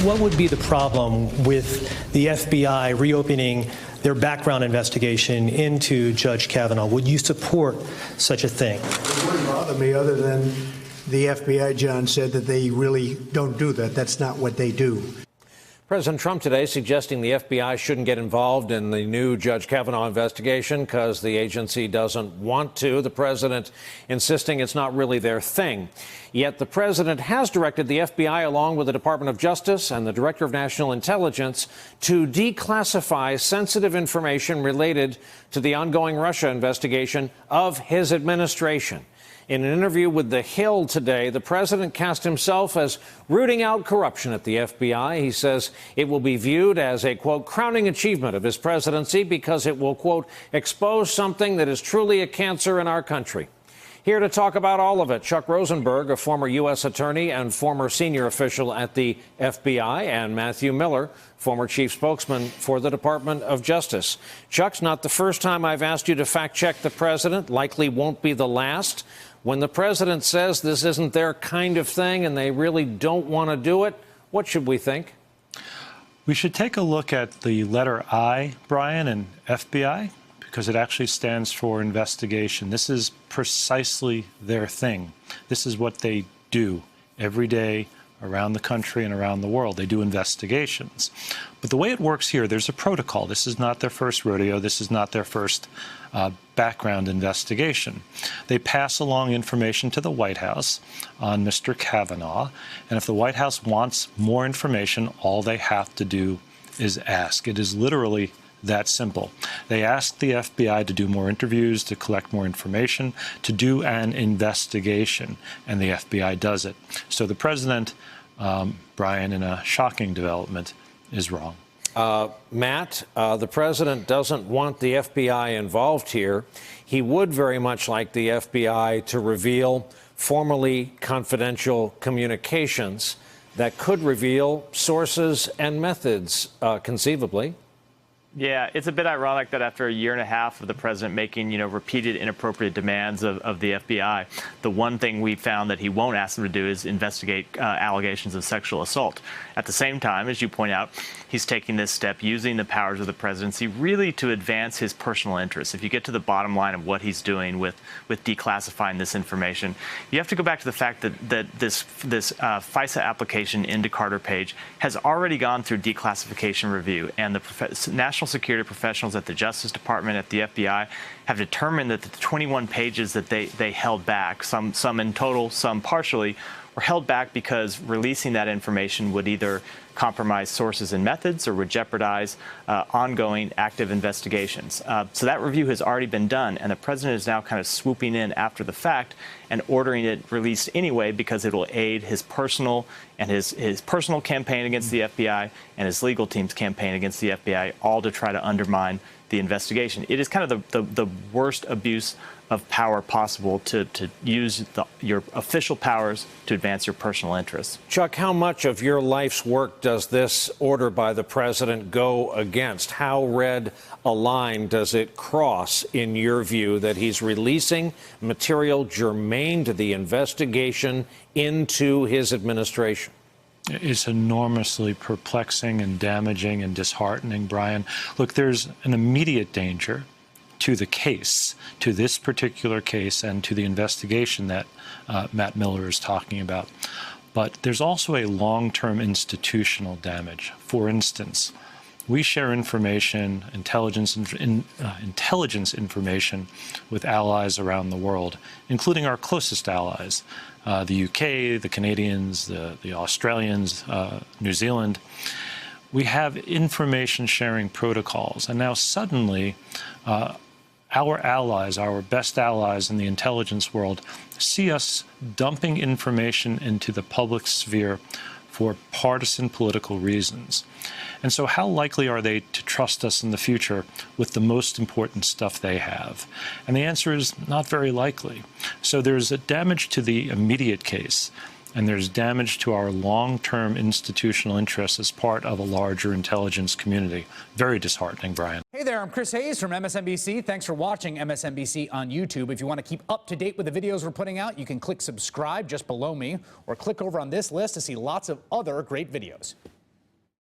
What would be the problem with the FBI reopening their background investigation into Judge Kavanaugh? Would you support such a thing? It wouldn't bother me, other than the FBI, John, said that they really don't do that. That's not what they do. President Trump today suggesting the FBI shouldn't get involved in the new Judge Kavanaugh investigation because the agency doesn't want to. The president insisting it's not really their thing. Yet the president has directed the FBI, along with the Department of Justice and the Director of National Intelligence, to declassify sensitive information related to the ongoing Russia investigation of his administration. In an interview with The Hill today, the president cast himself as rooting out corruption at the FBI. He says it will be viewed as a, quote, crowning achievement of his presidency because it will, quote, expose something that is truly a cancer in our country. Here to talk about all of it, Chuck Rosenberg, a former U.S. attorney and former senior official at the FBI, and Matthew Miller, former chief spokesman for the Department of Justice. Chuck's not the first time I've asked you to fact-check the president, likely won't be the last. When the president says this isn't their kind of thing and they really don't want to do it, what should we think? We should take a look at the letter I, Brian, in FBI, because it actually stands for investigation. This is precisely their thing. This is what they do every day around the country and around the world. They do investigations. But the way it works here, there's a protocol. This is not their first rodeo. This is not their first background investigation. They pass along information to the White House on Mr. Kavanaugh, and if the White House wants more information, all they have to do is ask. It is literally that simple. They ask the FBI to do more interviews, to collect more information, to do an investigation, and the FBI does it. So the president, Brian, in a shocking development, is wrong. Matt, the president doesn't want the FBI involved here. He would very much like the FBI to reveal formally confidential communications that could reveal sources and methods, conceivably. Yeah, it's a bit ironic that after a year and a half of the president making, repeated inappropriate demands of the FBI, the one thing we found that he won't ask them to do is investigate allegations of sexual assault. At the same time, as you point out, he's taking this step using the powers of the presidency really to advance his personal interests. If you get to the bottom line of what he's doing with declassifying this information, you have to go back to the fact that this FISA application into Carter Page has already gone through declassification review, and the national security professionals at the Justice Department, at the FBI, have determined that the 21 pages that they held back, some in total, some partially, were held back because releasing that information would either compromise sources and methods or would jeopardize ongoing active investigations. So that review has already been done, and the president is now kind of swooping in after the fact and ordering it released anyway because it will aid his personal and his personal campaign against the FBI and his legal team's campaign against the FBI, all to try to undermine the investigation. It is kind of the worst abuse of power possible, to use your official powers to advance your personal interests. Chuck, how much of your life's work does this order by the president go against? How red a line does it cross, in your view, that he's releasing material germane to the investigation into his administration? It's enormously perplexing and damaging and disheartening, Brian. Look, there's an immediate danger to the case, to this particular case, and to the investigation that Matt Miller is talking about. But there's also a long-term institutional damage. For instance, we share information, intelligence information with allies around the world, including our closest allies, the UK, the Canadians, the Australians, New Zealand. We have information sharing protocols, and now suddenly our allies, our best allies in the intelligence world, see us dumping information into the public sphere for partisan political reasons. And so how likely are they to trust us in the future with the most important stuff they have? And the answer is not very likely. So there's a damage to the immediate case, and there's damage to our long-term institutional interests as part of a larger intelligence community. Very disheartening, Brian. Hey there, I'm Chris Hayes from MSNBC. Thanks for watching MSNBC on YouTube. If you want to keep up to date with the videos we're putting out, you can click subscribe just below me, or click over on this list to see lots of other great videos.